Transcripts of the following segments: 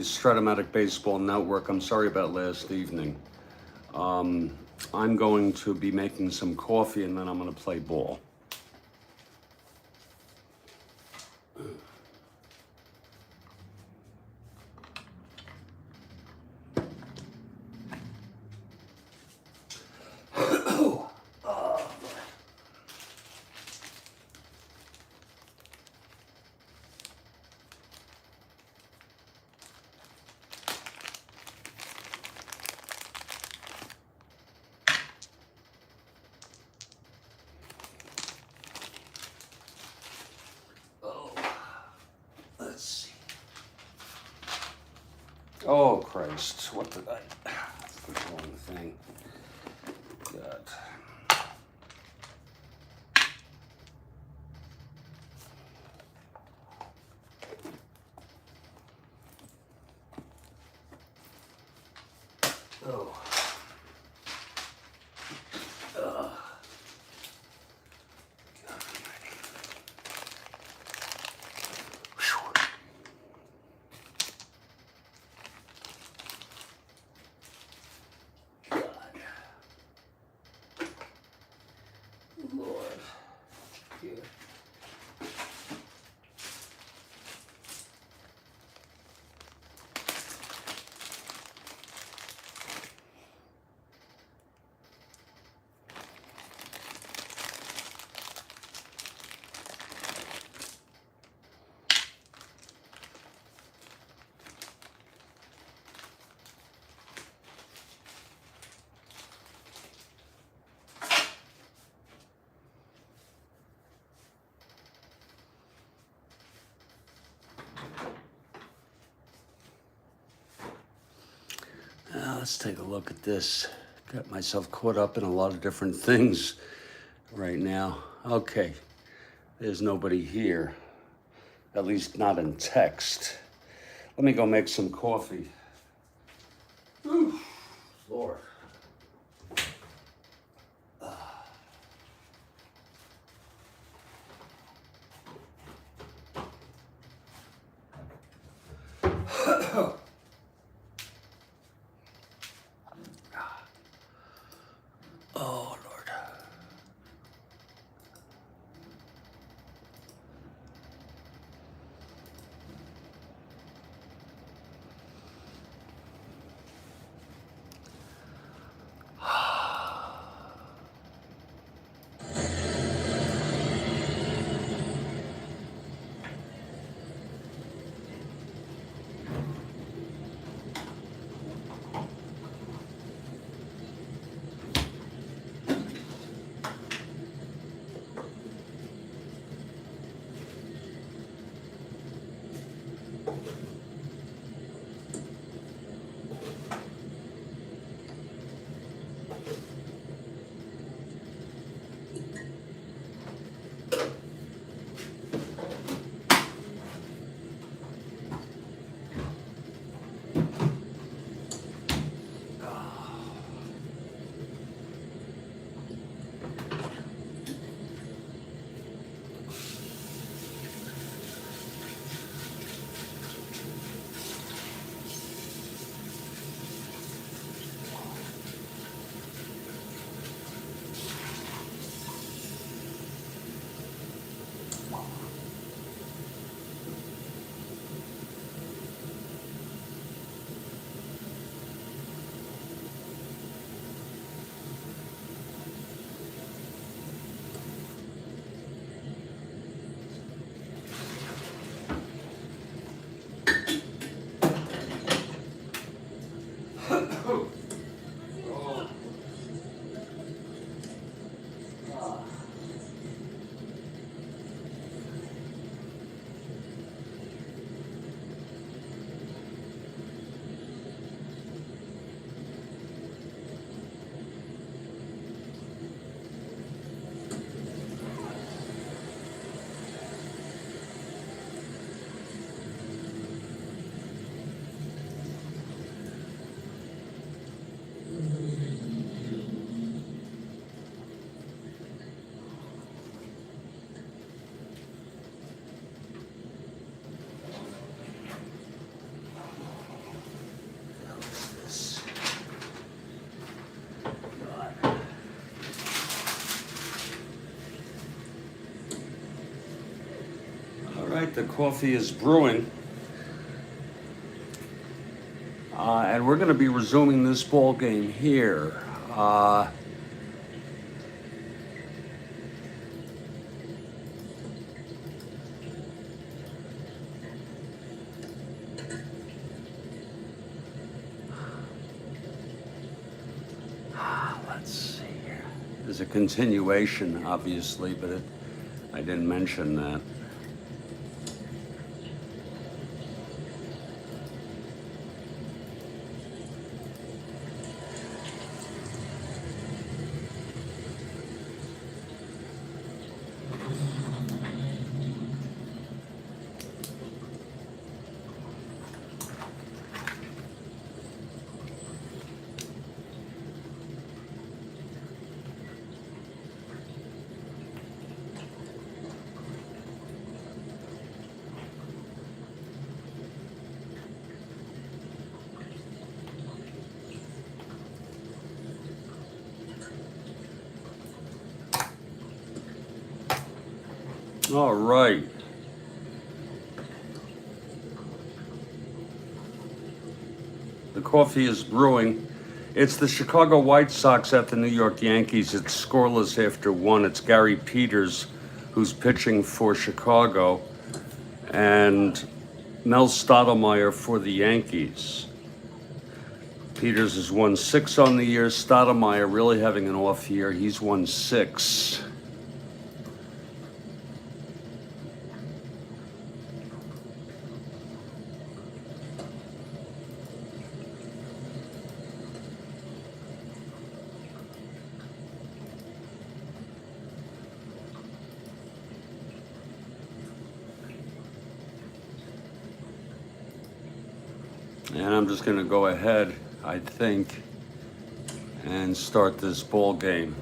Strat-O-Matic Baseball Network. I'm sorry about last evening. I'm going to be making some coffee and then I'm going to play ball. Let's see. Oh, Christ. What did I... put the wrong thing. God. Oh. Lord. Here. Let's take a look at this. Got myself caught up in a lot of different things right now. Okay, there's nobody here, at least not in text. Let me go make some coffee. Whew, Lord. Oh, Lord. right, the coffee is brewing. And we're going to be resuming this ball game here. Let's see here. There's a continuation, obviously, but I didn't mention that. All right. The coffee is brewing. It's the Chicago White Sox at the New York Yankees. It's scoreless after 1. It's Gary Peters who's pitching for Chicago, and Mel Stottlemyre for the Yankees. Peters has won 6 on the year. Stottlemyre really having an off year. He's won 6. And I'm just going to go ahead, I think, and start this ball game.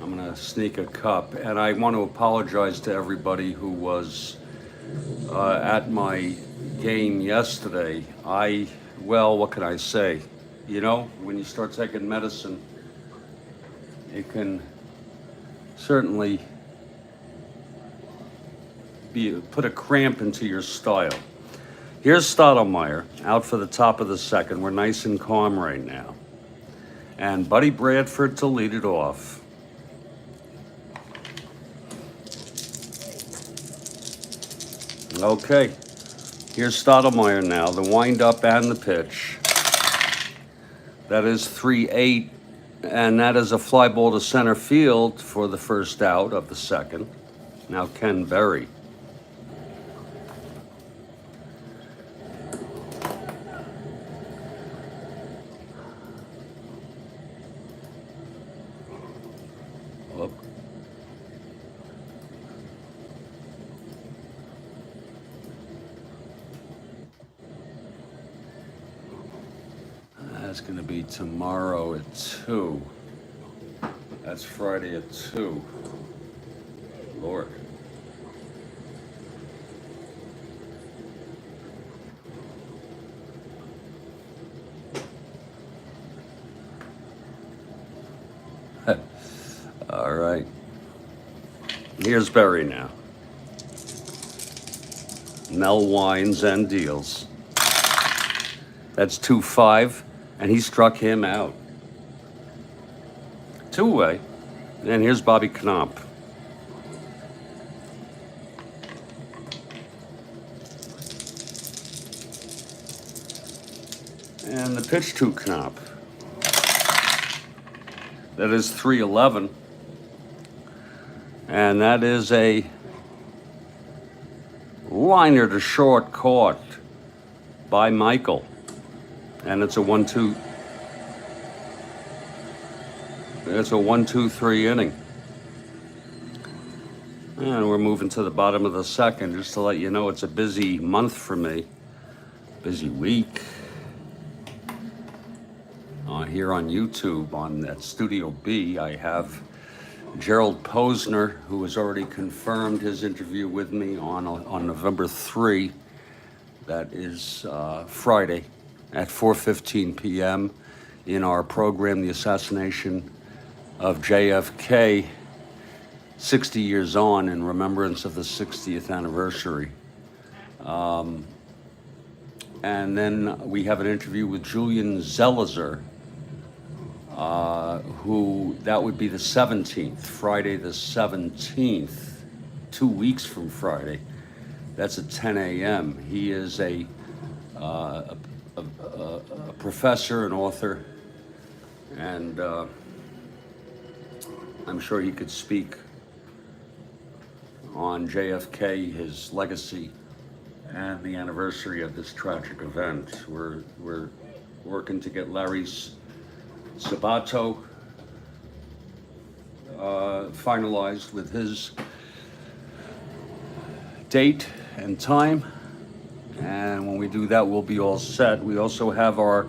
I'm going to sneak a cup. And I want to apologize to everybody who was at my game yesterday. Well, what can I say? You know, when you start taking medicine, it can certainly put a cramp into your style. Here's Stottlemyre out for the top of the second. We're nice and calm right now. And Buddy Bradford to lead it off. Okay, here's Stottlemyre now, the wind-up and the pitch. That is 3-8, and that is a fly ball to center field for the first out of the second. Now Ken Berry. That's going to be tomorrow at 2. That's Friday at 2. Lord. All right. Here's Berry now. Mel wines and deals. That's 2-5. And he struck him out. 2-away. And here's Bobby Knopf. And the pitch to Knopf. That is 3-11. And that is a liner to short caught by Michael. And it's a 1-2. It's a 1-2-3 inning. And we're moving to the bottom of the second, just to let you know it's a busy month for me. Busy week. Here on YouTube, at Studio B, I have Gerald Posner, who has already confirmed his interview with me on November 3. That is Friday at 4:15 p.m. in our program, The Assassination of JFK. 60 years on in remembrance of the 60th anniversary. And then we have an interview with Julian Zelizer, who, that would be the 17th, Friday the 17th, 2 weeks from Friday. That's at 10 a.m. He is a professor and author, and I'm sure he could speak on JFK, his legacy, and the anniversary of this tragic event. We're working to get Larry Sabato finalized with his date and time, and when we do that, we'll be all set. We also have our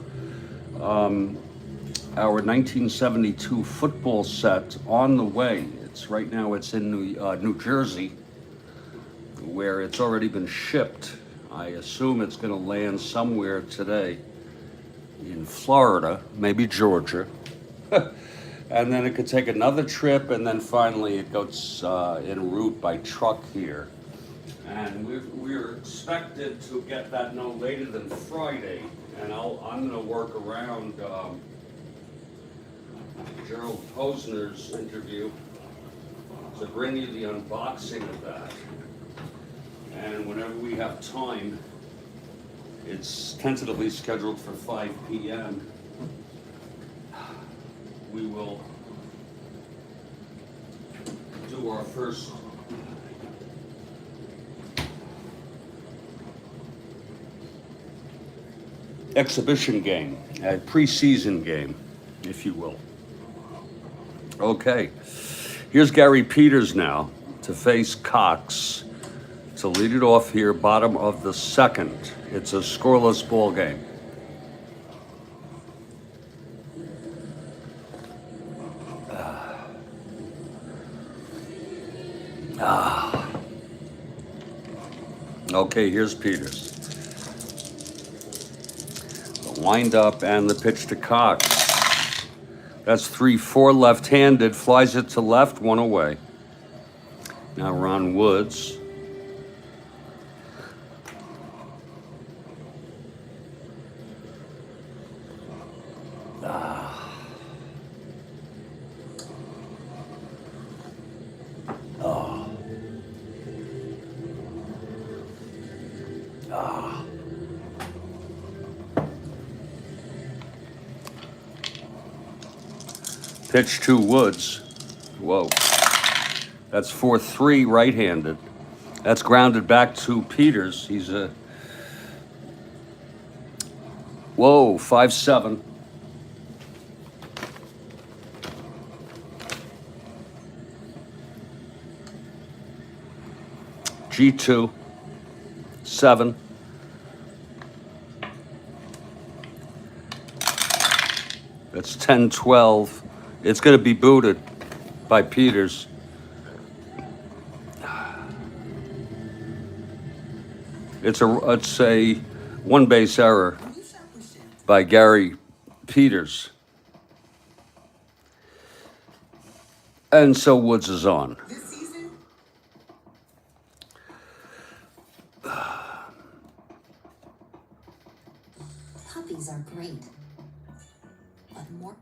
1972 football set on the way. Right now it's in New Jersey, where it's already been shipped. I assume it's going to land somewhere today in Florida, maybe Georgia. And then it could take another trip, and then finally it goes en route by truck here. And we're expected to get that no later than Friday, and I'm going to work around Gerald Posner's interview to bring you the unboxing of that. And whenever we have time, it's tentatively scheduled for 5 p.m. We will do our first exhibition game, a preseason game, if you will. Okay. Here's Gary Peters now to face Cox to lead it off here, bottom of the second. It's a scoreless ball game. Okay, here's Peters. The wind up and the pitch to Cox. That's 3-4 left-handed, flies it to left, one away. Now Ron Woods. Pitch to Woods. Whoa. That's 4-3 right-handed. That's grounded back to Peters. He's a... Whoa, 5-7. G2. 7. That's 10-12. It's going to be booted by Peters. It's a one base error by Gary Peters. And so Woods is on. This season, puppies are great, but more.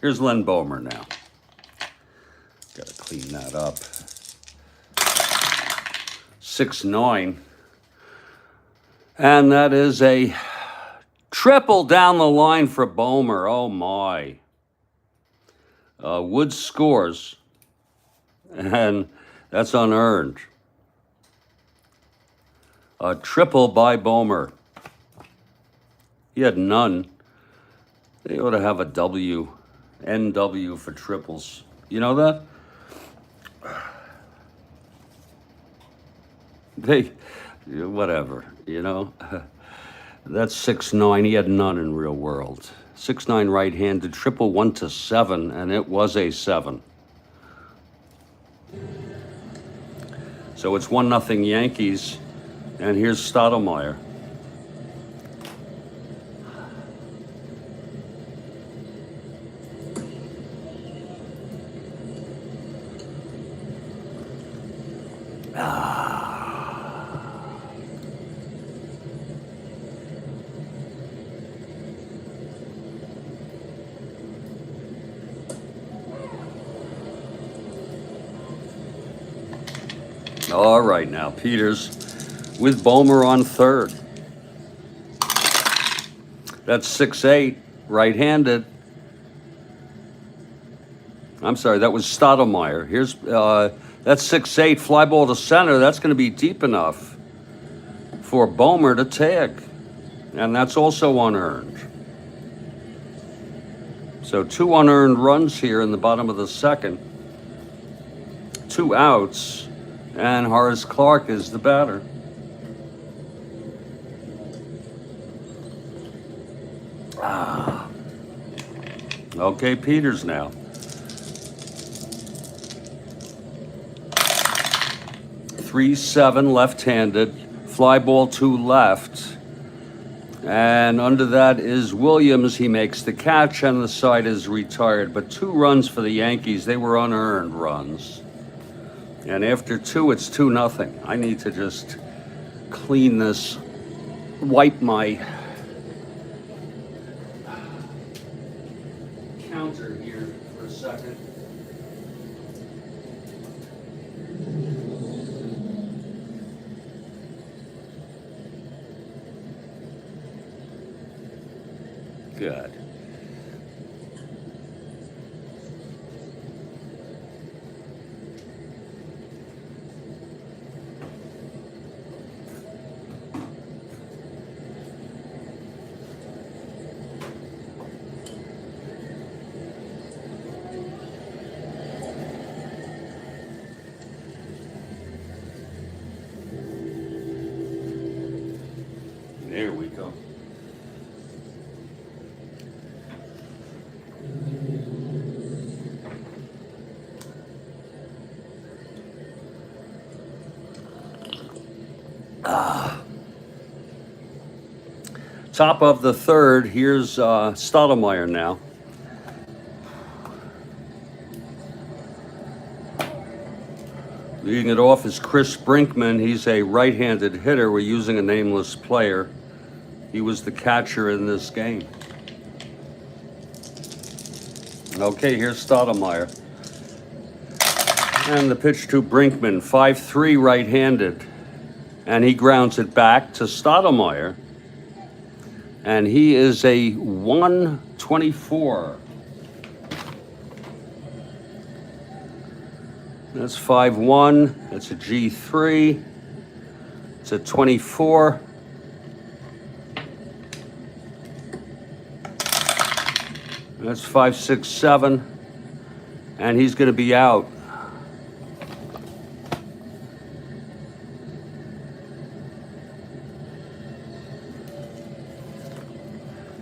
Here's Len Bomer now. Got to clean that up. 6-9. And that is a triple down the line for Bomer. Oh, my. Woods scores, and that's unearned. A triple by Bomer. He had none. They ought to have a W, NW for triples. You know that? They, whatever, you know. That's 6-9. He had none in real world. 6-9 right-handed, triple 1-7, and it was a 7. So it's 1-0 Yankees, and here's Stottlemyre. All right, now Peters with Bulmer on third. That's 6-8, right-handed. I'm sorry, that was Stottlemyre. Here's that's 6-8, fly ball to center. That's going to be deep enough for Bulmer to tag, and that's also unearned. So 2 unearned runs here in the bottom of the second. 2 outs, and Horace Clarke is the batter. Okay, Peters now. 3-7, left-handed, fly ball to left. And under that is Williams. He makes the catch, and the side is retired. But 2 runs for the Yankees. They were unearned runs. And after 2, it's 2-0. I need to just clean this, wipe my counter here for a second. Good. There we go. Top of the third, here's Stottlemyre now. Leading it off is Chris Brinkman. He's a right-handed hitter. We're using a nameless player. He was the catcher in this game. Okay, here's Stottlemyre. And the pitch to Brinkman, 5-3 right-handed. And he grounds it back to Stottlemyre. And he is a 124. That's 5-1. That's a G3. It's a 24. That's 5-6-7. And he's going to be out.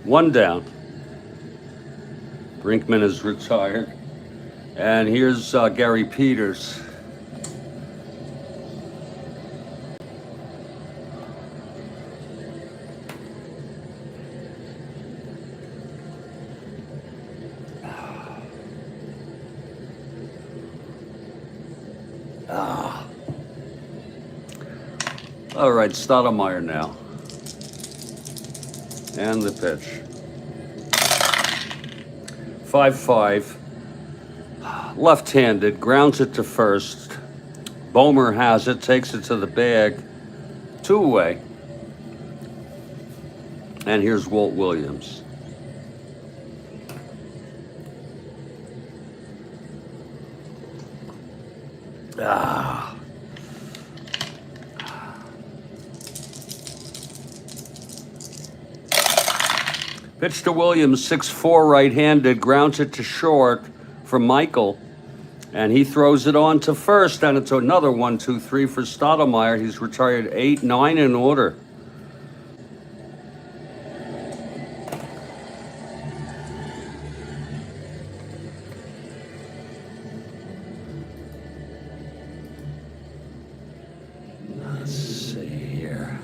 One down. Brinkman is retired. And here's Gary Peters. All right, Stottlemyre now. And the pitch. 5-5. Left-handed, grounds it to first. Bulmer has it, takes it to the bag. 2 away. And here's Walt Williams. Pitch to Williams, 6-4 right-handed, grounds it to short for Michael, and he throws it on to first, and it's another 1-2-3 for Stottlemyre. He's retired 8-9 in order. Let's see here.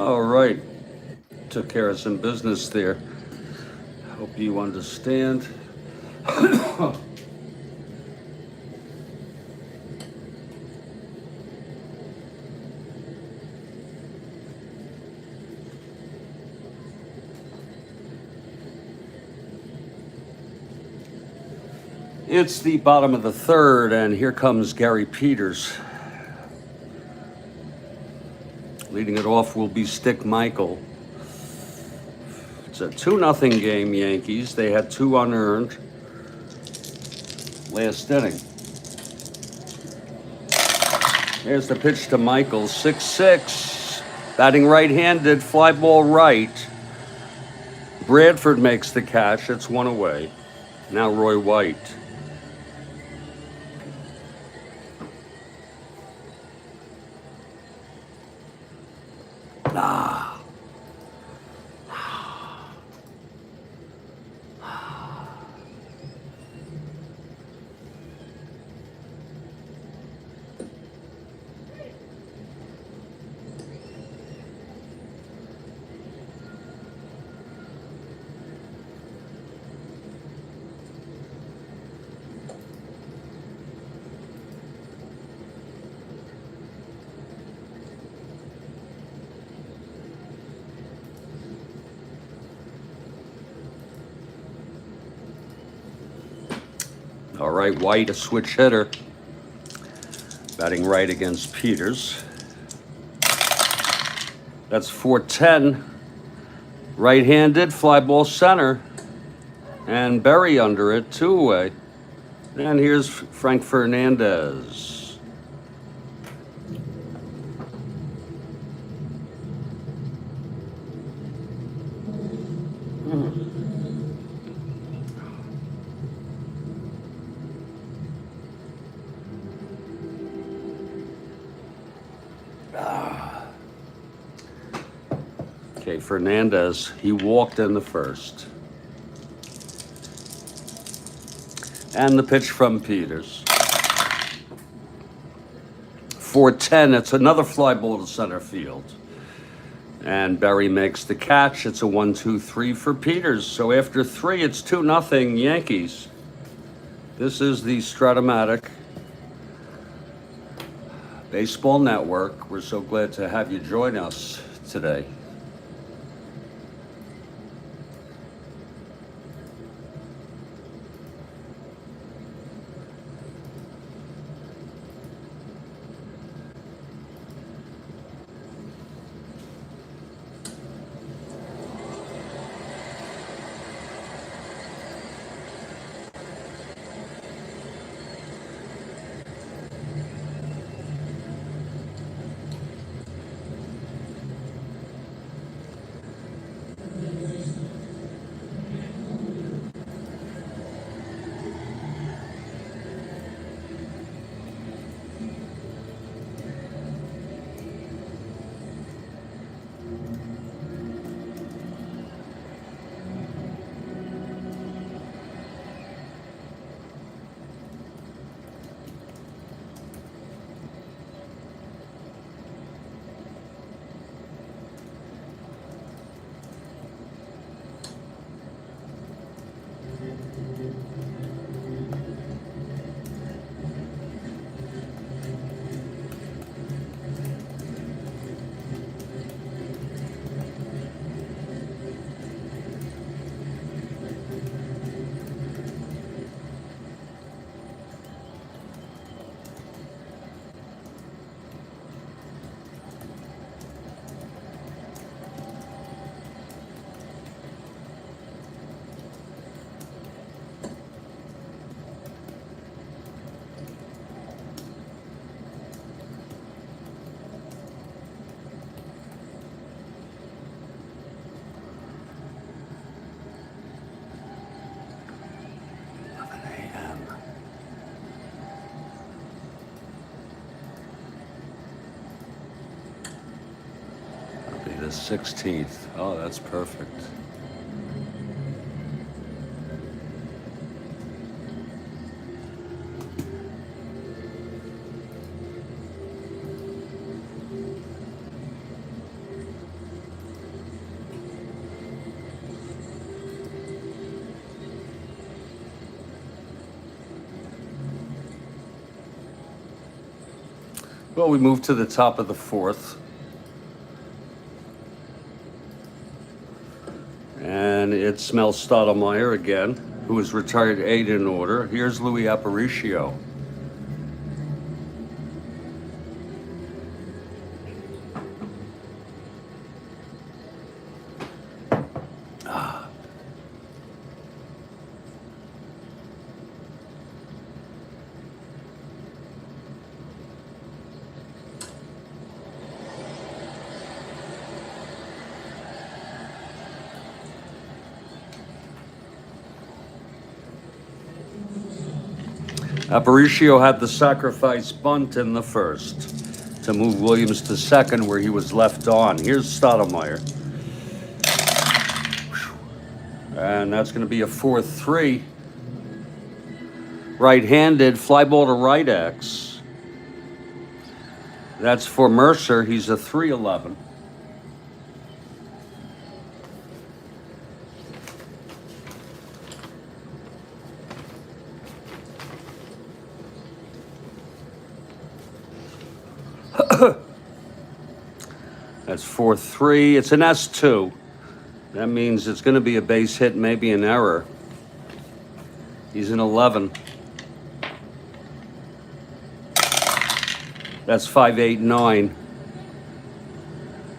All right. Took care of some business there. Hope you understand. It's the bottom of the third, and here comes Gary Peters. Leading it off will be Stick Michael. It's a 2-0 game, Yankees. They had 2 unearned last inning. Here's the pitch to Michael, 6-6. Batting right-handed, fly ball right. Bradford makes the catch. It's 1 away. Now Roy White. All right, White, a switch hitter. Batting right against Peters. That's 4-10. Right-handed, fly ball center. And Berry under it, 2 away. And here's Frank Fernandez. Okay, Fernandez, he walked in the first. And the pitch from Peters. 4-10, it's another fly ball to center field. And Berry makes the catch. It's a 1-2-3 for Peters. So after 3, it's 2-0 Yankees. This is the Strat-O-Matic Baseball Network. We're so glad to have you join us today. The 16th. Oh, that's perfect. Well, we move to the top of the fourth. And it smells Stottlemyre again, who is retired 8 in order. Here's Louis Aparicio. Aparicio had the sacrifice bunt in the first to move Williams to second where he was left on. Here's Stottlemyre. And that's going to be a 4-3. Right-handed, fly ball to right X. That's for Mercer. He's a 3-11. That's 4-3. It's an S2. That means it's going to be a base hit, maybe an error. He's an 11. That's 5-8-9.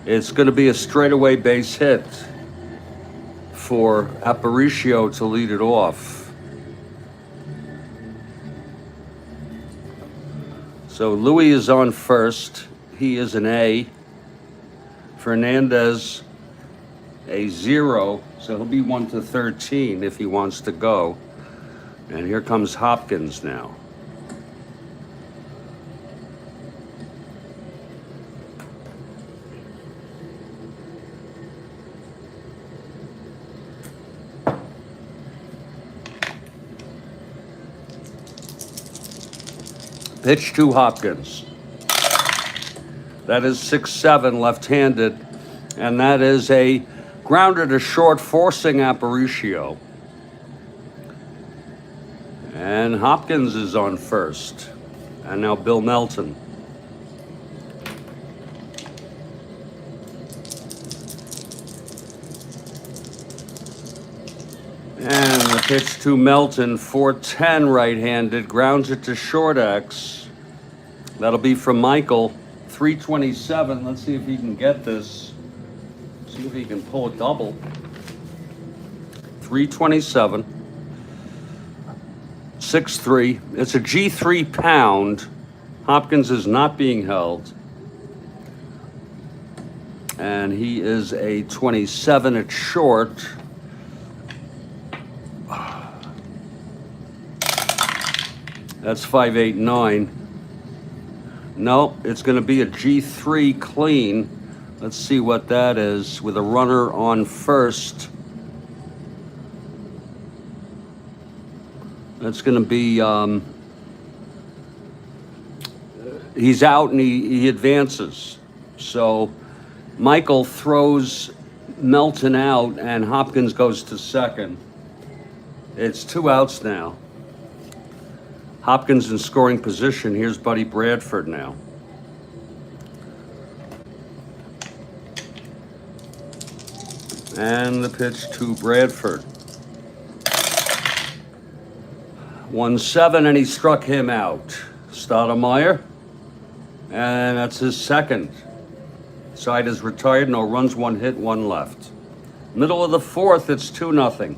It's going to be a straightaway base hit for Aparicio to lead it off. So Louis is on first. He is an A. Fernandez, a 0. So he'll be 1 to 13 if he wants to go. And here comes Hopkins now. Pitch to Hopkins. That is 6-7 left-handed, and that is a grounder to short, forcing Aparicio. And Hopkins is on first. And now Bill Melton. And the pitch to Melton, 4-10 right-handed, grounds it to short X. That'll be from Michael, 327. Let's see if he can get this. See if he can pull a double. 327. 6-3. It's a G3 pound. Hopkins is not being held. And he is a 27 at short. That's 5-8-9. No, it's going to be a G3 clean. Let's see what that is with a runner on first. That's going to be, he's out and he advances. So Michael throws Melton out and Hopkins goes to second. It's 2 outs now. Hopkins in scoring position. Here's Buddy Bradford now. And the pitch to Bradford. 1-7, and he struck him out. Stottlemyre. And that's his second. Side is retired. No runs, 1 hit, 1 left. Middle of the fourth, it's 2-0.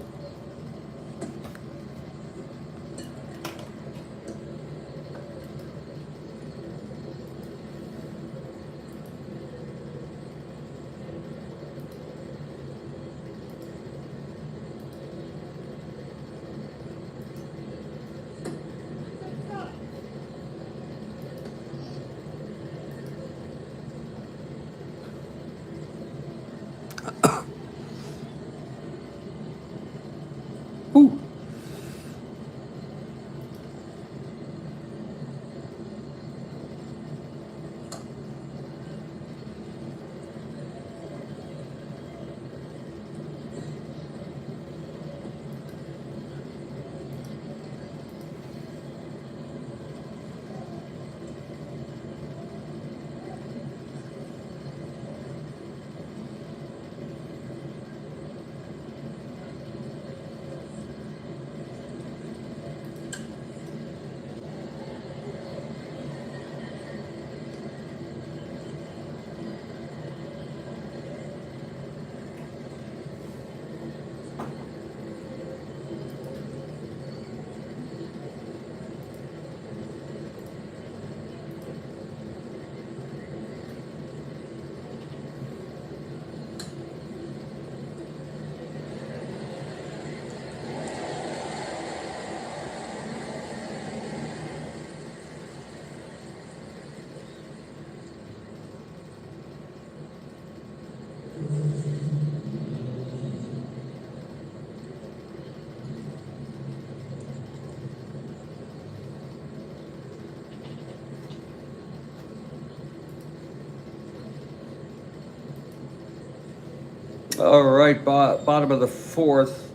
All right, bottom of the fourth.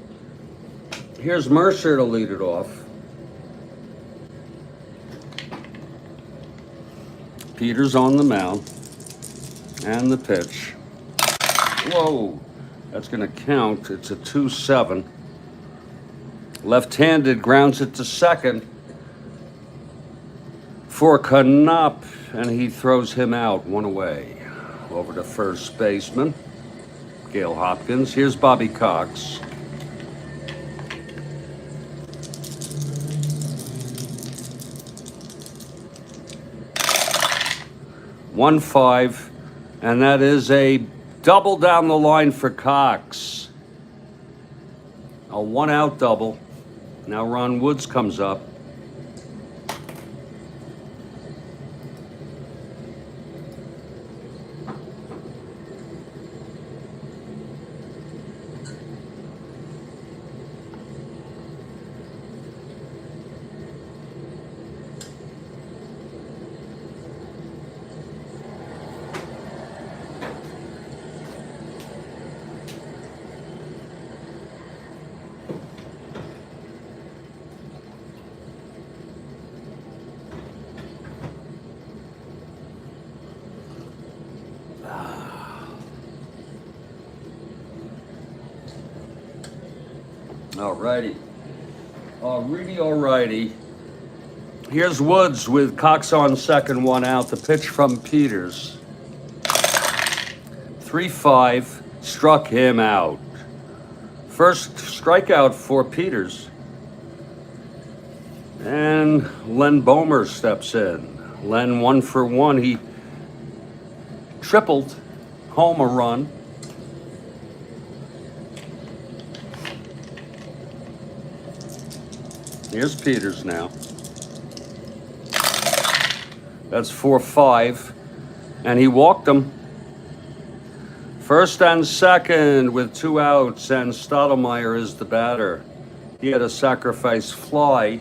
Here's Mercer to lead it off. Peters on the mound. And the pitch. Whoa, that's going to count. It's a 2-7. Left-handed, grounds it to second for Knopp, and he throws him out, one away. Over to first baseman, Gale Hopkins. Here's Bobby Cox. One five, and that is a double down the line for Cox. A one-out double. Now Ron Woods comes up. Alrighty. Alrighty. Here's Woods with Cox on second, one out. The pitch from Peters. 3-5, struck him out. First strikeout for Peters. And Len Bomer steps in. Len 1 for 1. He tripled home a run. Here's Peters now. That's 4-5. And he walked him. First and second with 2 outs, and Stottlemyre is the batter. He had a sacrifice fly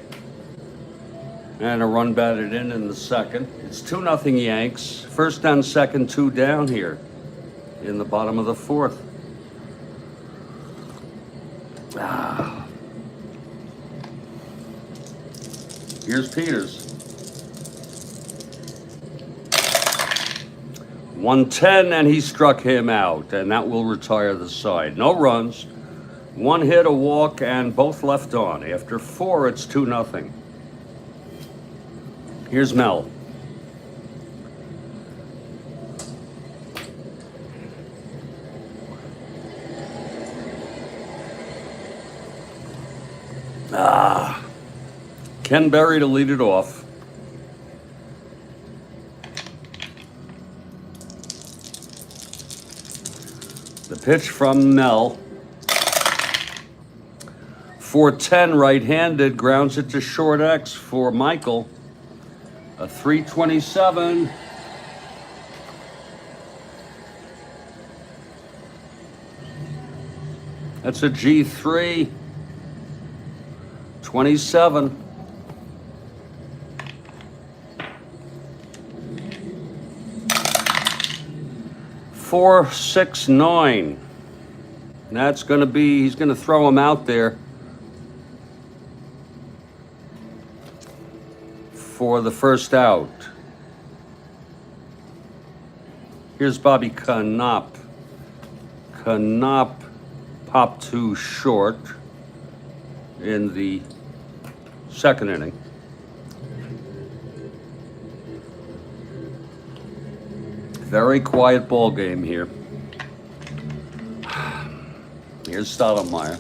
and a run batted in the second. It's 2-0 Yanks. First and second, 2 down here in the bottom of the fourth. Here's Peters. 110, and he struck him out, and that will retire the side. No runs, 1 hit, a walk, and both left on. After 4, it's 2-0. Here's Mel. Ken Berry to lead it off. The pitch from Mel. 410 right-handed, grounds it to short X for Michael. A 327. That's a G3. 27. 4-6-9. That's going to be, he's going to throw him out there for the first out. Here's Bobby Knopp. Knopp popped to short in the second inning. Very quiet ball game here. Here's Stottlemyre.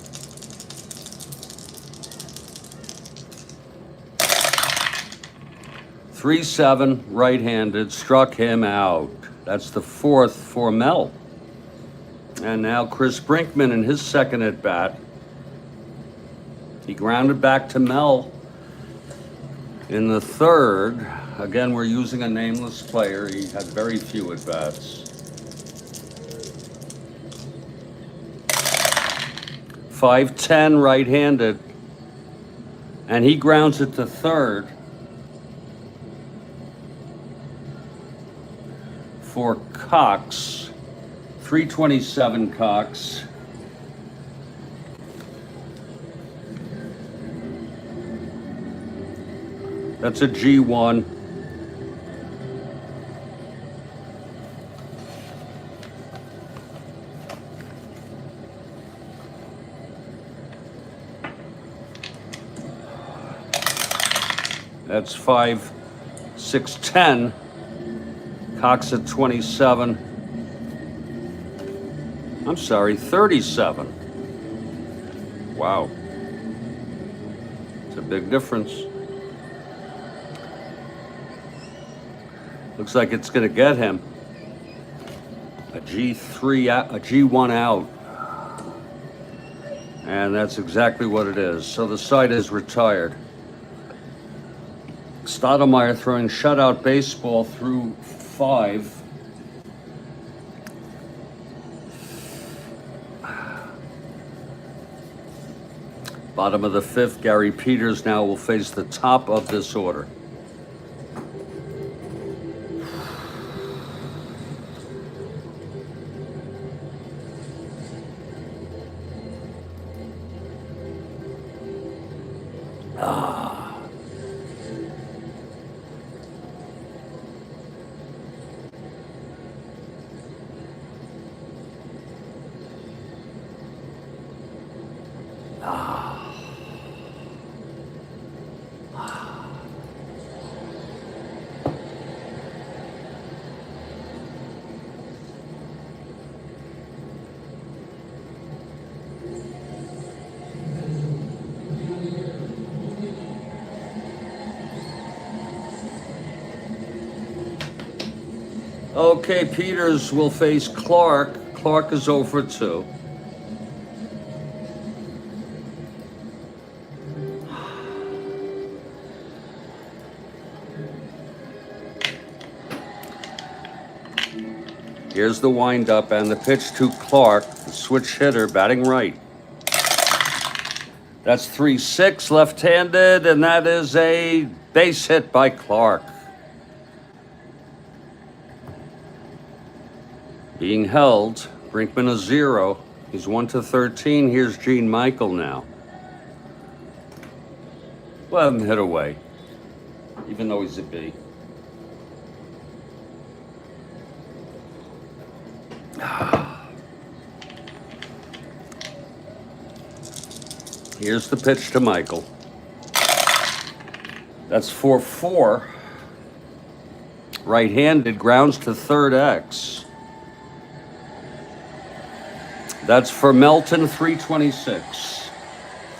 Three 3-7, right-handed, struck him out. That's the 4th for Mel. And now Chris Brinkman in his second at bat. He grounded back to Mel in the 3rd. Again, we're using a nameless player. He had very few at bats. 5'10", right-handed. And he grounds it to 3rd for Cox. 327 Cox. That's a G1. That's 5, 6, 10. Cox at 27. I'm sorry, 37. Wow. It's a big difference. Looks like it's going to get him. A G3 out, a G1 out. And that's exactly what it is. So the side is retired. Stottlemyre throwing shutout baseball through 5. Bottom of the 5th, Gary Peters now will face the top of this order. Okay, Peters will face Clark. Clark is 0 for 2. Here's the windup and the pitch to Clark, the switch hitter, batting right. That's 3-6 left-handed, and that is a base hit by Clark. Being held, Brinkman a 0. He's 1 to 13. Here's Gene Michael now. Let him hit away, even though he's a B. Here's the pitch to Michael. That's 4-4. Right-handed, grounds to third X. That's for Melton, 326,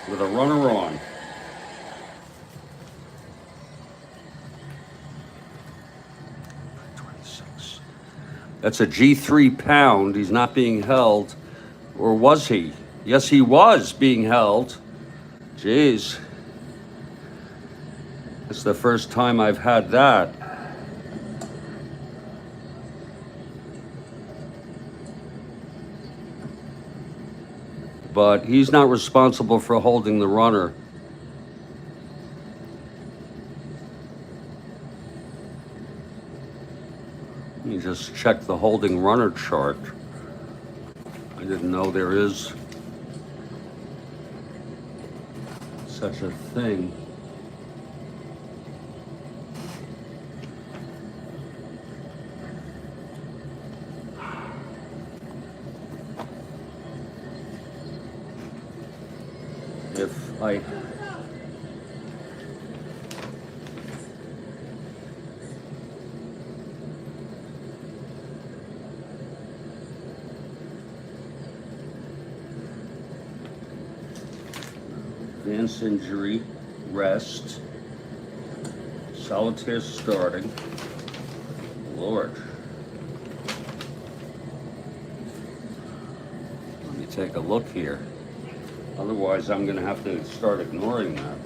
with a runner on. That's a G3 pound. He's not being held. Or was he? Yes, he was being held. Jeez. It's the first time I've had that. But he's not responsible for holding the runner. Let me just check the holding runner chart. I didn't know there is such a thing. If I advanced injury, rest, solitaire starting. Lord. Let me take a look here. Otherwise, I'm going to have to start ignoring that.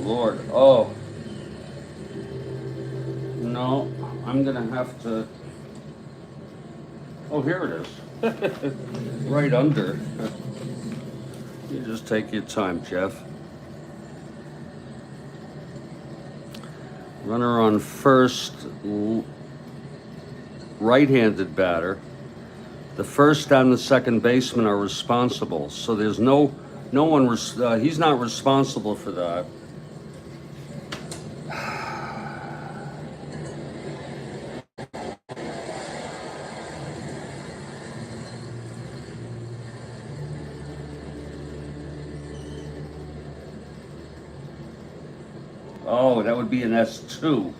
Lord, oh. No, I'm going to have to Oh, here it is. Right under. You just take your time, Jeff. Runner on first, right-handed batter. The first and the second baseman are responsible, so there's no one. He's not responsible for that. Oh, that would be an S2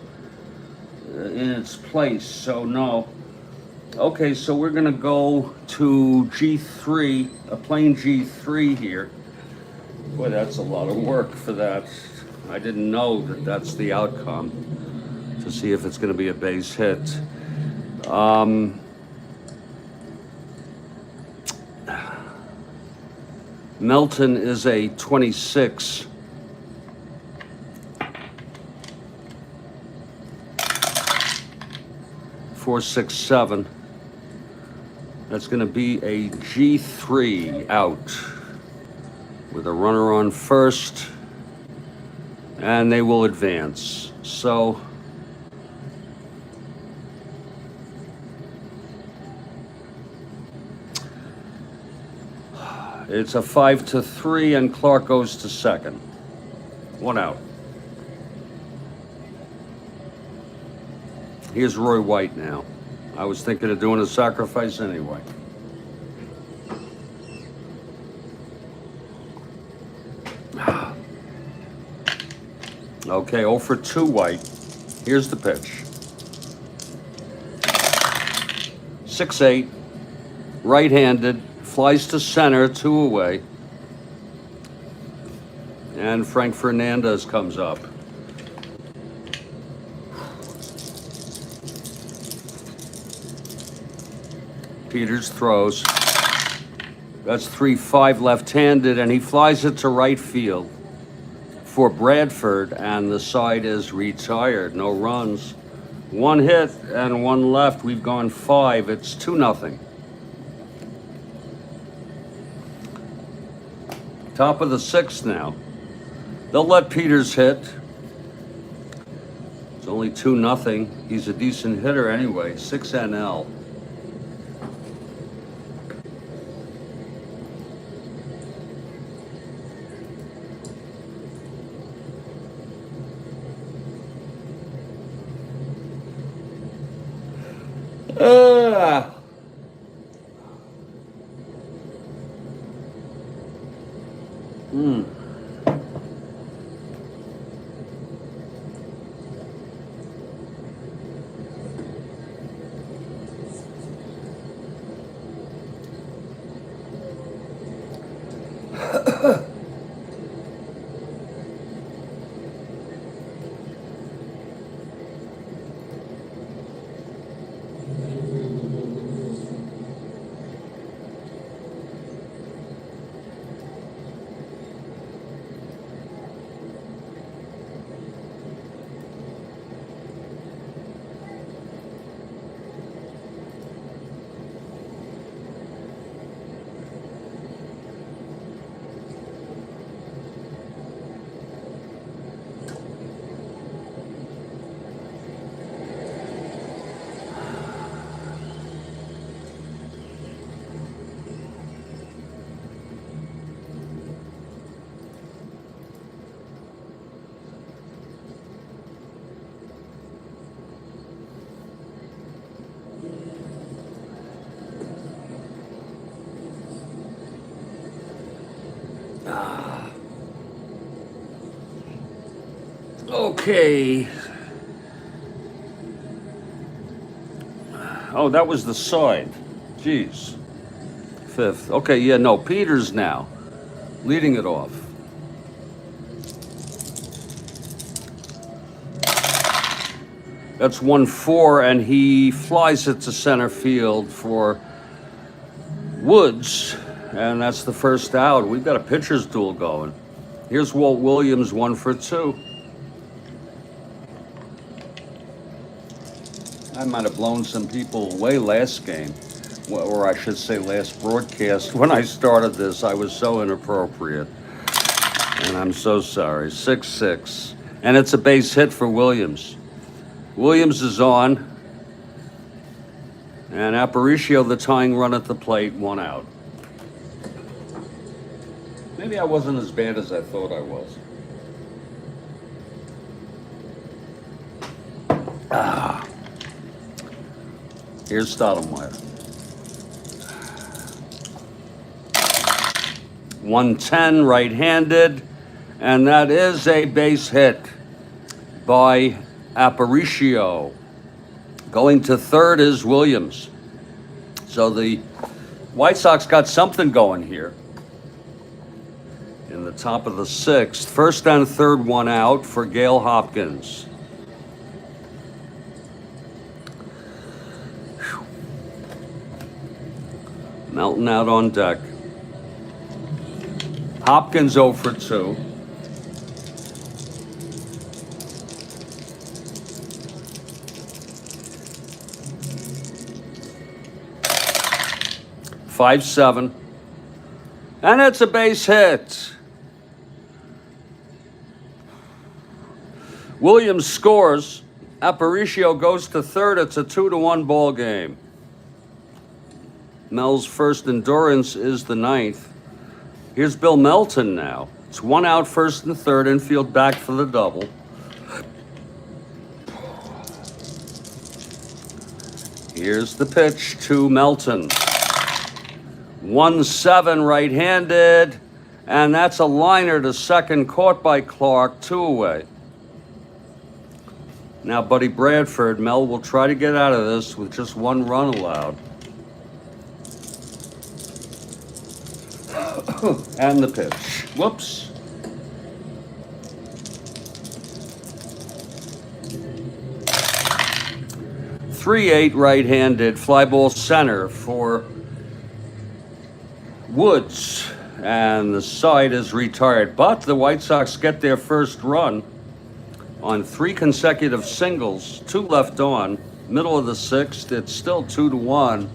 in its place, so no. Okay, so we're gonna go to G3, a plain G3 here. Boy, that's a lot of work for that. I didn't know that that's the outcome, to see if it's gonna be a base hit. Melton is a 26. Four, 6, 7. That's going to be a G3 out with a runner on first, and they will advance. So it's a 5-3, and Clark goes to second. One out. Here's Roy White now. I was thinking of doing a sacrifice anyway. Okay, 0 for 2 White. Here's the pitch. 6-8. Right-handed. Flies to center, 2 away. And Frank Fernandez comes up. Peters throws. That's 3-5 left-handed, and he flies it to right field for Bradford, and the side is retired. No runs. 1 hit and 1 left. We've gone 5. It's 2-0. Top of the 6th now. They'll let Peters hit. It's only 2-0. He's a decent hitter anyway. 6 NL. Okay. Oh, that was the side. Jeez. 5th. Okay, yeah, no, Peters now. Leading it off. That's 1-4, and he flies it to center field for Woods, and that's the first out. We've got a pitcher's duel going. Here's Walt Williams, 1 for 2. I might have blown some people away last game. or I should say last broadcast, when I started this, I was so inappropriate. And I'm so sorry. 6-6. And it's a base hit for Williams. Williams is on. And Aparicio, the tying run at the plate, 1 out. Maybe I wasn't as bad as I thought I was. Here's Stottlemyre. 110 right-handed, and that is a base hit by Aparicio. Going to third is Williams. So the White Sox got something going here. In the top of the 6th, first and third, 1 out for Gale Hopkins. Whew. Melton out on deck. Hopkins 0 for 2. Five, 7. And it's a base hit. Williams scores. Aparicio goes to third. It's a 2-1 ball game. Mel's first endurance is the 9th. Here's Bill Melton now. It's 1 out, first and third, infield back for the double. Here's the pitch to Melton. 1-7 right-handed, and that's a liner to second, caught by Clark, 2 away. Now Buddy Bradford, Mel will try to get out of this with just 1 run allowed. And the pitch. Whoops. .38 right-handed, fly ball center for Woods. And the side is retired. But the White Sox get their first run on 3 consecutive singles. 2 left on. Middle of the 6th. It's still 2-1.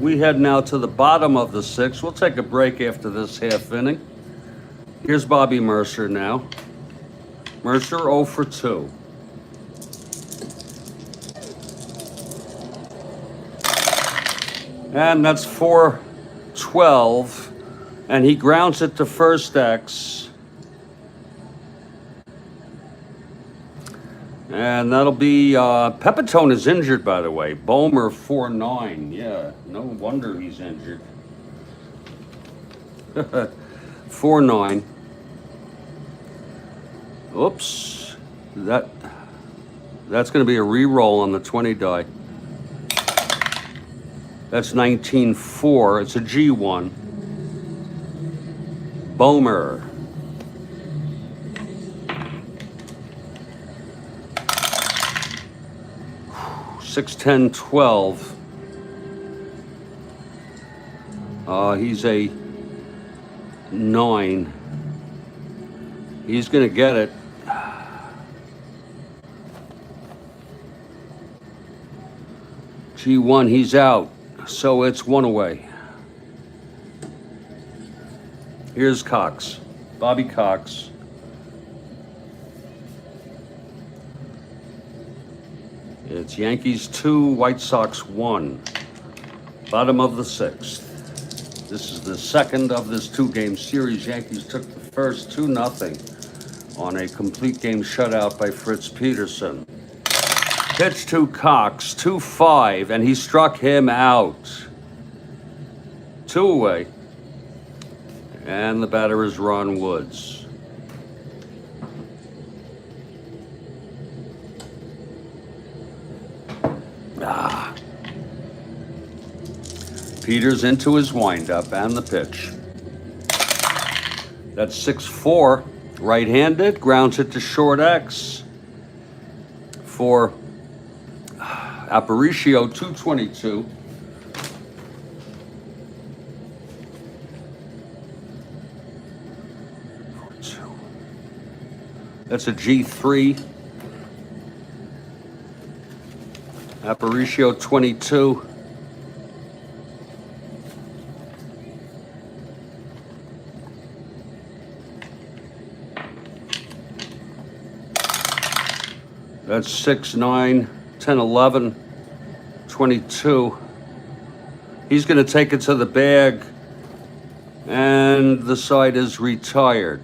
We head now to the bottom of the 6th. We'll take a break after this half inning. Here's Bobby Mercer now. Mercer 0 for 2. And that's 4-12. And he grounds it to first X. And that'll be, Pepitone is injured, by the way. Bomer 4-9. Yeah, no wonder he's injured. 4-9. Oops. That's going to be a re-roll on the 20 die. That's 19-4. It's a G1. Bomer. Six, 10, 12. He's a 9. He's going to get it. G1, he's out. So it's 1 away. Here's Cox. Bobby Cox. It's Yankees 2, White Sox 1. Bottom of the 6th. This is the second of this 2-game series. Yankees took the first 2-0 on a complete game shutout by Fritz Peterson. Pitch to Cox, 2-5, and he struck him out. 2 away. And the batter is Ron Woods. Peters into his windup and the pitch. That's 6-4. Right-handed, grounds it to short X for Aparicio, 222. That's a G3. Aparicio, 22. That's 6, 9, 10, 11, 22. He's going to take it to the bag, and the side is retired.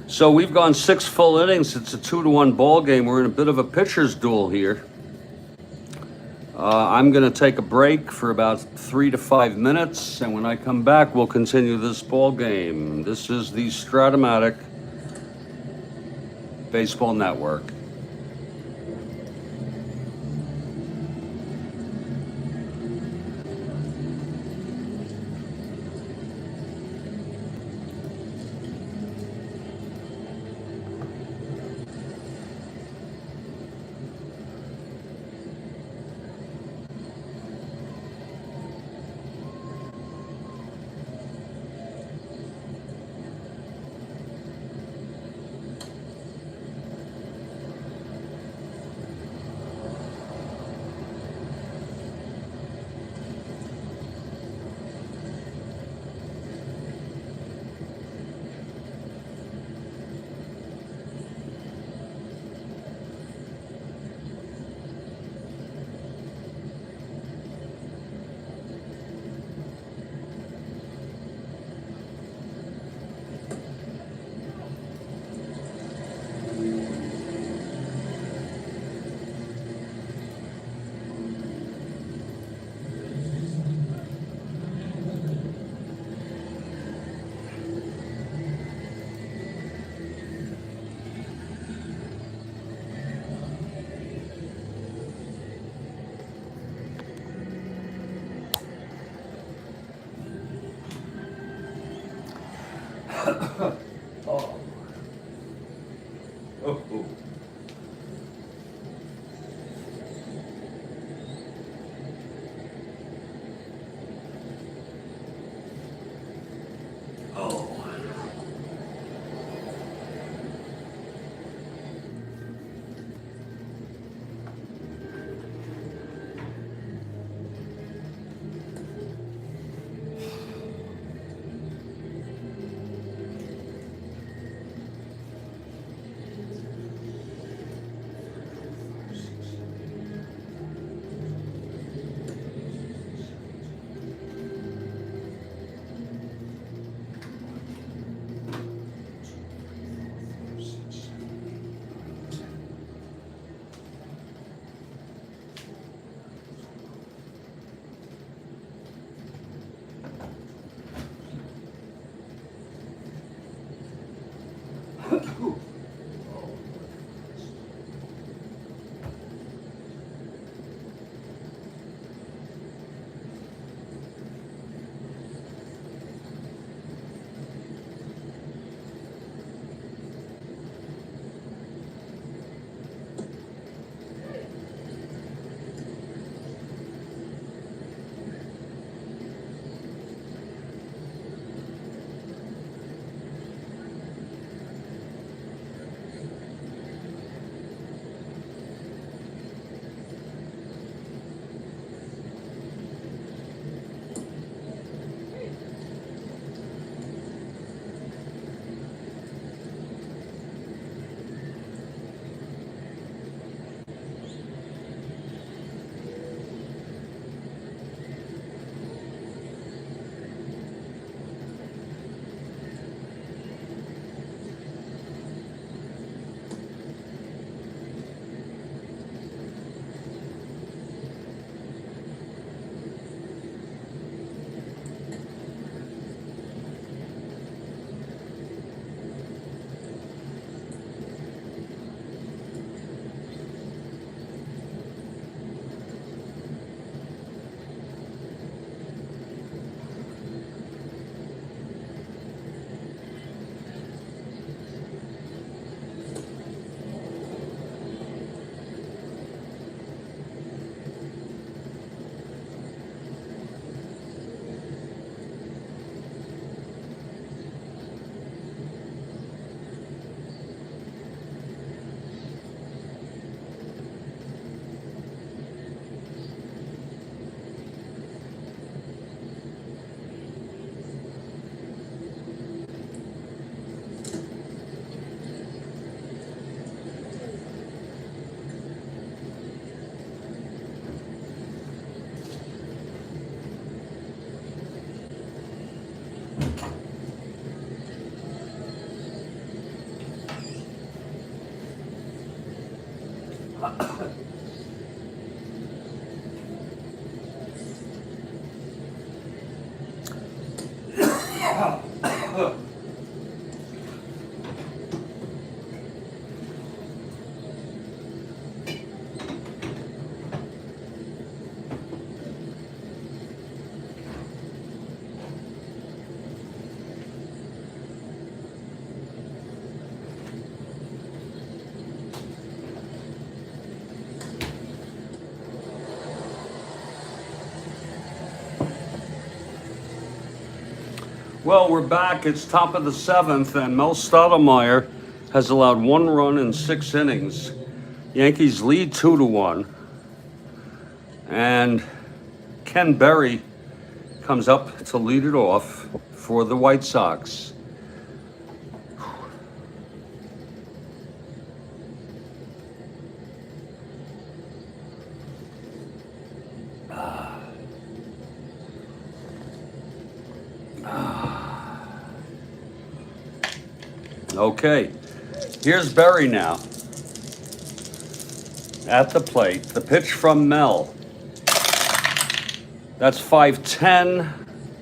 So we've gone 6 full innings. It's a 2-1 ball game. We're in a bit of a pitcher's duel here. I'm going to take a break for about 3 to 5 minutes, and when I come back, we'll continue this ball game. This is the Strat-O-Matic Baseball Network. Oh. Oh. Oh. Well, we're back. It's top of the 7th, and Mel Stottlemyre has allowed 1 run in 6 innings. Yankees lead 2-1, and Ken Berry comes up to lead it off for the White Sox. Okay, here's Berry now at the plate. The pitch from Mel. That's 5-10,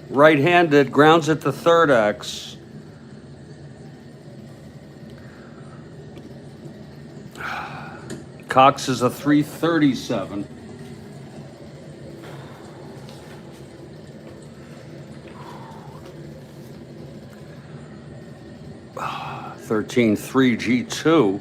right-handed, grounds it to third X. Cox is a 337. Ah, 13-3 G2.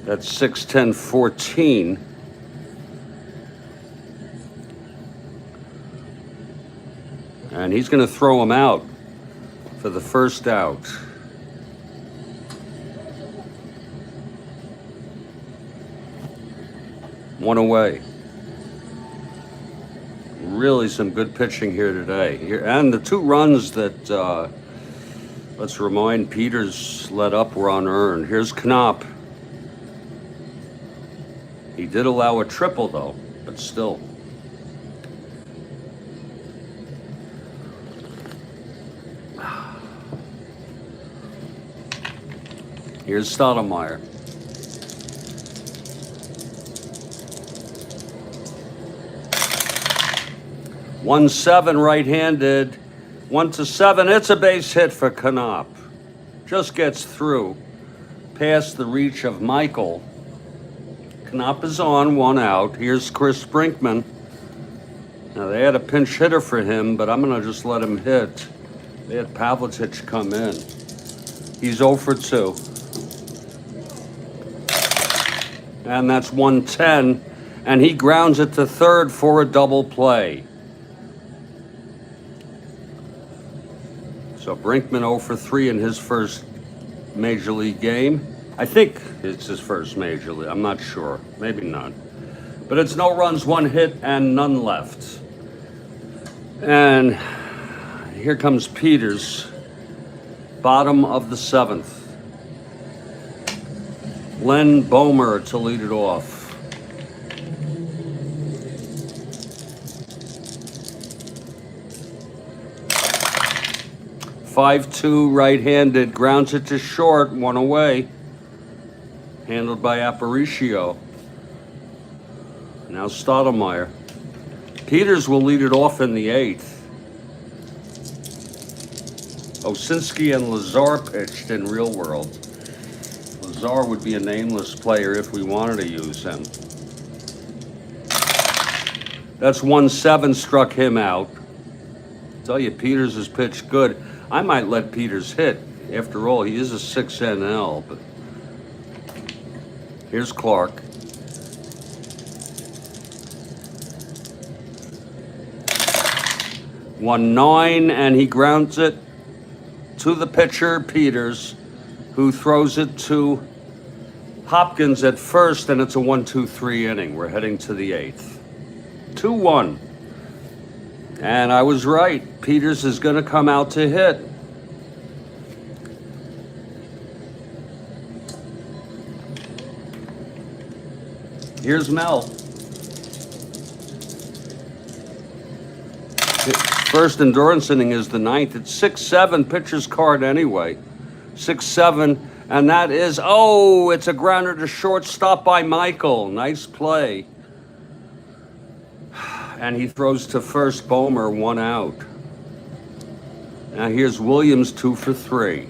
That's 6-10-14. And he's going to throw him out for the first out. One away. Really some good pitching here today. And the 2 runs that, let's remind, Peters let up were unearned. Here's Knopp. He did allow a triple, though, but still. Here's Stottlemyre. One 7 right-handed, 1-7. It's a base hit for Knopp. Just gets through, past the reach of Michael. Knopp is on, 1 out. Here's Chris Brinkman. Now they had a pinch hitter for him, but I'm gonna just let him hit. They had Pavlitic come in. He's 0 for 2. And that's 1-10, and he grounds it to third for a double play. So Brinkman 0 for 3 in his first major league game. I think it's his first major league. I'm not sure. Maybe not. But it's no runs, 1 hit, and none left. And here comes Peters, bottom of the 7th. Len Bomer to lead it off. (5-2) right-handed, grounds it to short, 1 away. Handled by Aparicio. Now Stottlemyre. Peters will lead it off in the 8th. Osinski and Lazar pitched in real world. Lazar would be a nameless player if we wanted to use him. That's 1-7, struck him out. Tell you, Peters has pitched good. I might let Peters hit. After all, he is a 6 NL, but here's Clark. One 9, and he grounds it to the pitcher, Peters, who throws it to Hopkins at first, and it's a 1-2-3 inning. We're heading to the 8th. 2-1. And I was right. Peters is going to come out to hit. Here's Mel. First endurance inning is the ninth. It's 6-7, pitcher's card anyway. 6-7, and that is, oh, it's a grounder to shortstop by Michael. Nice play. And he throws to first, Bomer, 1 out. Now here's Williams, 2 for 3.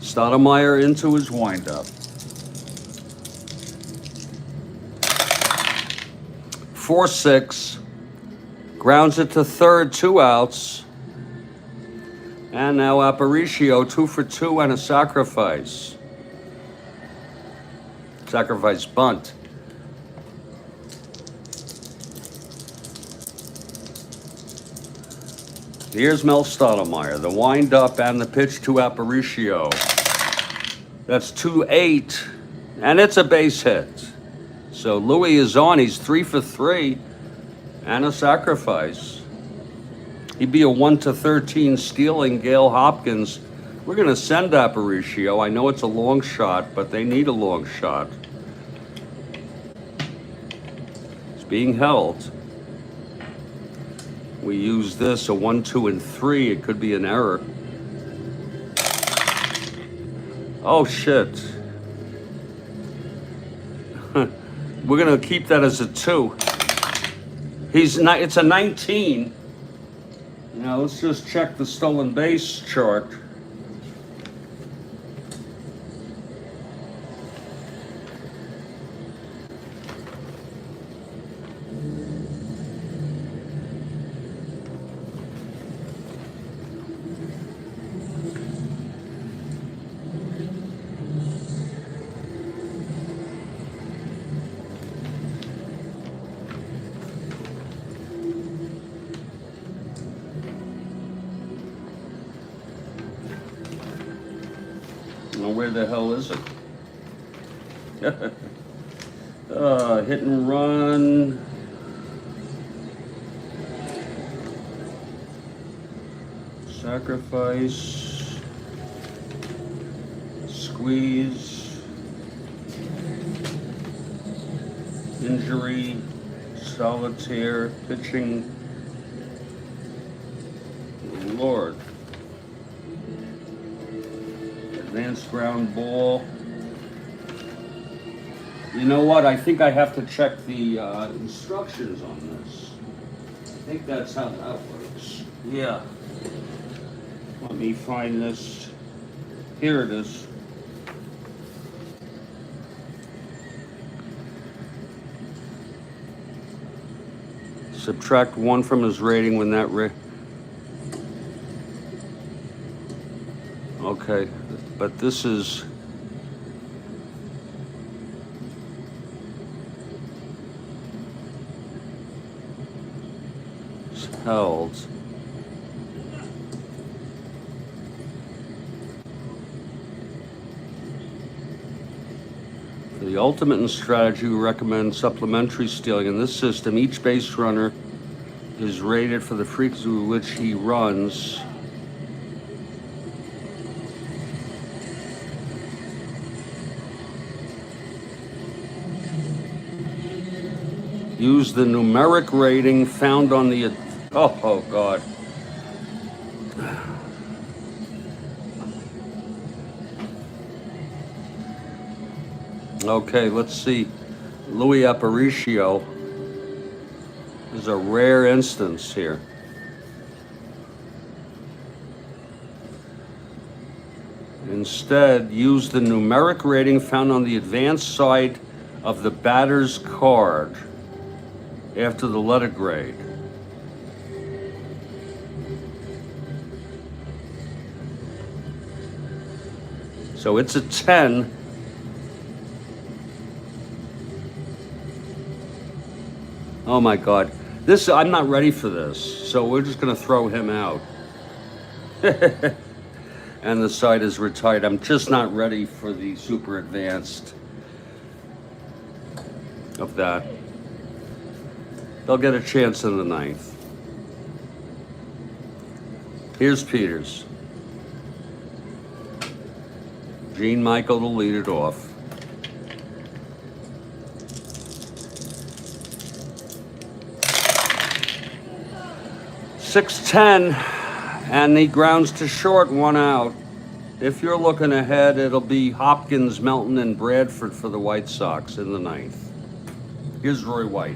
Stottlemyre into his windup. 4-6. Grounds it to third, 2 outs. And now Aparicio, 2 for 2 and a sacrifice. Sacrifice bunt. Here's Mel Stottlemyre, the windup and the pitch to Aparicio. That's 2-8, and it's a base hit. So Louis is on, he's 3 for 3 and a sacrifice. He'd be a 1-13 stealing Gale Hopkins. We're gonna send Aparicio. I know it's a long shot, but they need a long shot. It's being held. We use this, a 1, 2, and 3. It could be an error. Oh, shit. We're gonna keep that as a 2. It's a 19. Now let's just check the stolen base chart. Well, where the hell is it? Hit and run. Sacrifice. Squeeze. Injury. Solitaire. Pitching. Lord. Advanced ground ball. You know what? I think I have to check the instructions on this. I think that's how that works. Yeah. Let me find this. Here it is. Subtract 1 from his rating when that okay, but this is held. For the ultimate in strategy, we recommend supplementary stealing. In this system, each base runner is rated for the frequency with which he runs. Use the numeric rating found on the... Oh, God. Okay, let's see. Louis Aparicio is a rare instance here. Instead, use the numeric rating found on the advanced side of the batter's card after the letter grade. So it's a 10. Oh my God. I'm not ready for this. So we're just gonna throw him out. And the side is retired. I'm just not ready for the super advanced of that. They'll get a chance in the ninth. Here's Peters. Gene Michael to lead it off. .610, and he grounds to short, 1 out. If you're looking ahead, it'll be Hopkins, Melton, and Bradford for the White Sox in the 9th. Here's Roy White.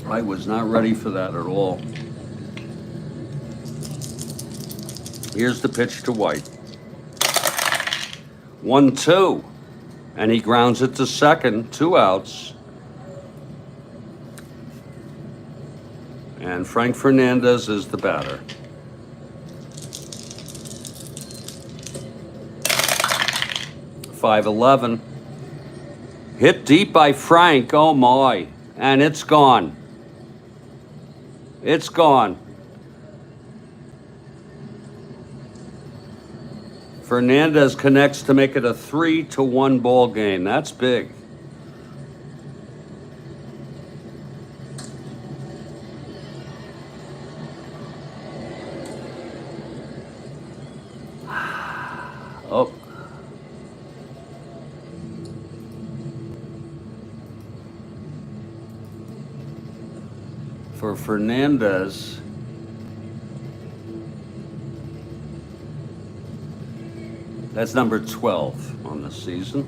I was not ready for that at all. Here's the pitch to White. 1-2, and he grounds it to second, 2 outs. And Frank Fernandez is the batter. .511. Hit deep by Frank. Oh my. And it's gone. It's gone. Fernandez connects to make it a 3-1 ball game. That's big. Oh. For Fernandez, that's number 12 on the season.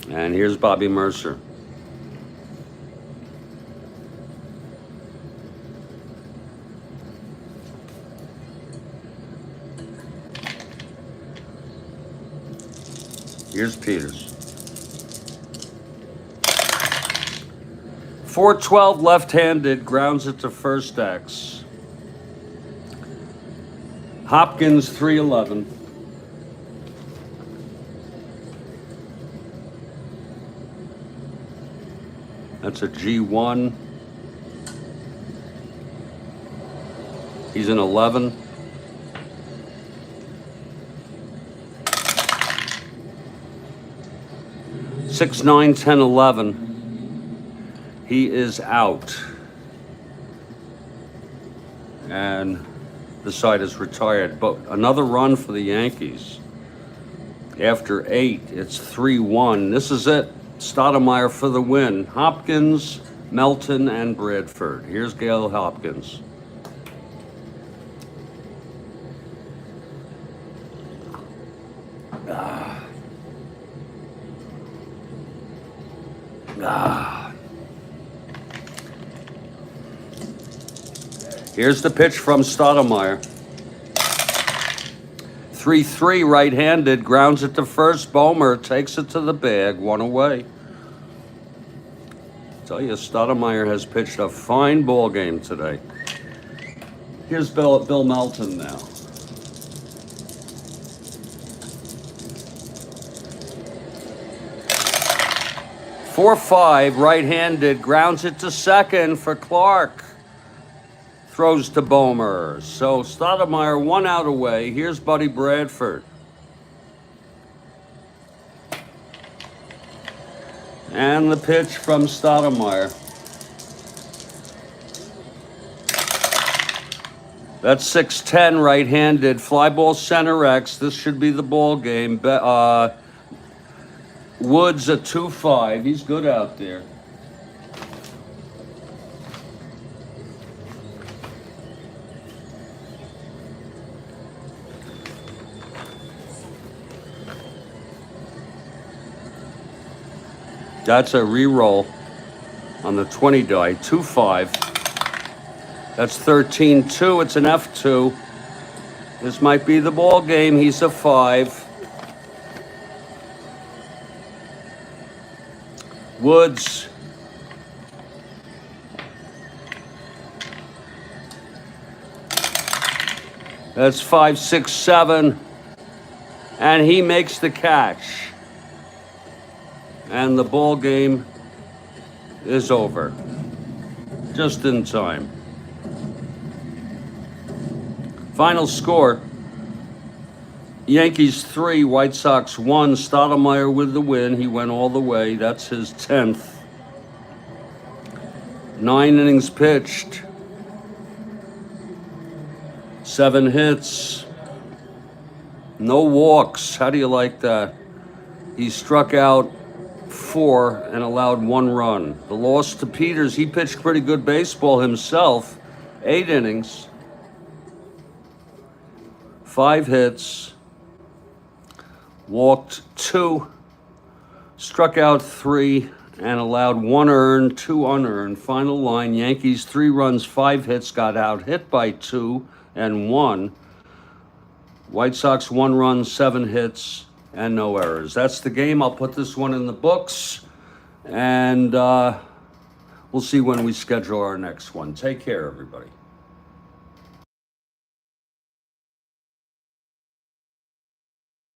And here's Bobby Mercer. Here's Peters. .412 left-handed, grounds it to first X. Hopkins, .311. That's a G1. He's an 11. .6, 9, 10, 11. He is out. And the side is retired. But another run for the Yankees. After 8, it's 3-1. This is it. Stottlemyre for the win. Hopkins, Melton, and Bradford. Here's Gail Hopkins. Here's the pitch from Stottlemyre. 3-3 right-handed, grounds it to first. Bomer takes it to the bag, 1 away. Tell you, Stottlemyre has pitched a fine ball game today. Here's Bill Melton now. .45 right-handed, grounds it to second for Clark. Throws to Bomer. So Stottlemyre 1 out away. Here's Buddy Bradford. And the pitch from Stottlemyre. That's 6-10 right-handed. Fly ball center X. This should be the ball game. Woods a 2-5. He's good out there. That's a re-roll on the 20 die, 2-5. That's 13-2, it's an F2. This might be the ball game, he's a 5. Woods. That's 5, 6, 7. And he makes the catch. And the ball game is over. Just in time. Final score, Yankees 3, White Sox 1. Stottlemyre with the win. He went all the way. That's his 10th. 9 innings pitched. 7 hits. No walks. How do you like that? He struck out 4 and allowed 1 run. The loss to Peters, he pitched pretty good baseball himself. 8 innings. 5 hits. Walked 2. Struck out 3 and allowed 1 earned, 2 unearned. Final line, Yankees 3 runs, 5 hits, got out hit by 2 and 1. White Sox 1 run, 7 hits, and no errors. That's the game. I'll put this one in the books, and we'll see when we schedule our next one. Take care, everybody.